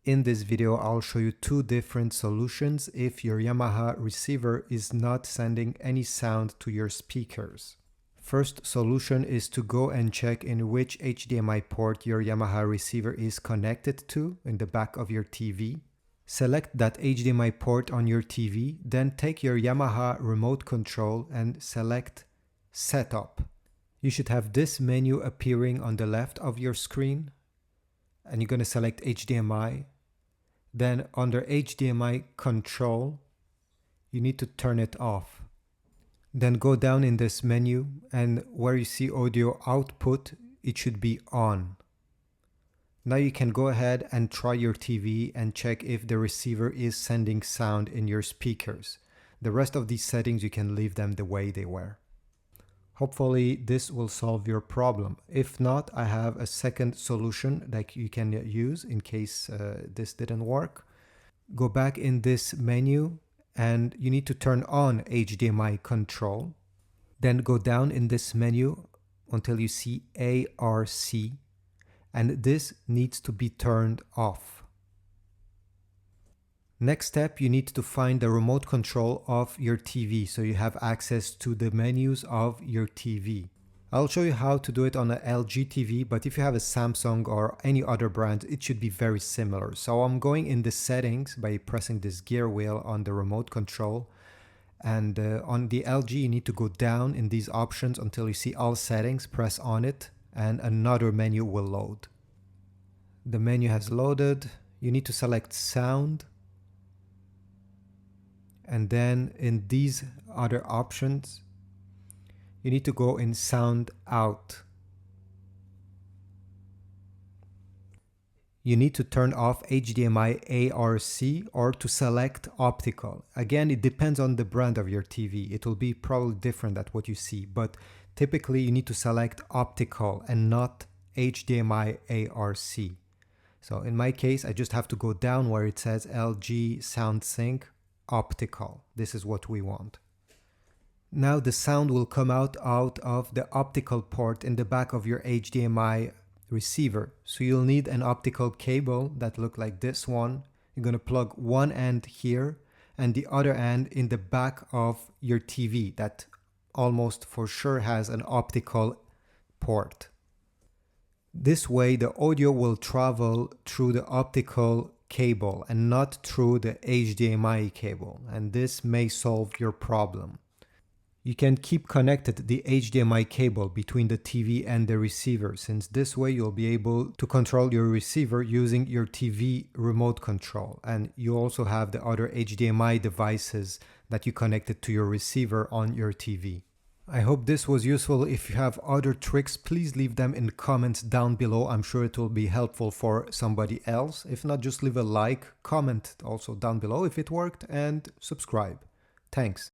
In this video, I'll show you two different solutions if your Yamaha receiver is not sending any sound to your speakers. First solution is to go and check in which HDMI port your Yamaha receiver is connected to in the back of your TV. Select that HDMI port on your TV, then take your Yamaha remote control and select Setup. You should have this menu appearing on the left of your screen, and you're going to select HDMI. Then under HDMI control, you need to turn it off. Then go down in this menu, and where you see audio output, it should be on. Now you can go ahead and try your TV and check if the receiver is sending sound in your speakers. The rest of these settings, you can leave them the way they were. Hopefully this will solve your problem. If not, I have a second solution that you can use in case this didn't work. Go back in this menu and you need to turn on HDMI control. Then go down in this menu until you see ARC, and this needs to be turned off. Next step, you need to find the remote control of your TV so you have access to the menus of your TV. I'll show you how to do it on an LG TV, but if you have a Samsung or any other brand, it should be very similar. So I'm going in the settings by pressing this gear wheel on the remote control. And on the LG, you need to go down in these options until you see all settings, press on it, and another menu will load. The menu has loaded. You need to select sound. And then in these other options, you need to go in sound out. You need to turn off HDMI ARC or to select optical. Again, it depends on the brand of your TV. It will be probably different at what you see, but typically you need to select optical and not HDMI ARC. So in my case, I just have to go down where it says LG Sound Sync optical. This is what we want. Now the sound will come out of the optical port in the back of your HDMI receiver. So you'll need an optical cable that looks like this one. You're going to plug one end here and the other end in the back of your TV that almost for sure has an optical port. This way the audio will travel through the optical cable and not through the HDMI cable, and this may solve your problem. You can keep connected the HDMI cable between the TV and the receiver, since this way you'll be able to control your receiver using your TV remote control, and you also have the other HDMI devices that you connected to your receiver on your TV. I hope this was useful. If you have other tricks, please leave them in the comments down below. I'm sure it will be helpful for somebody else. If not, just leave a like, comment also down below if it worked, and subscribe. Thanks.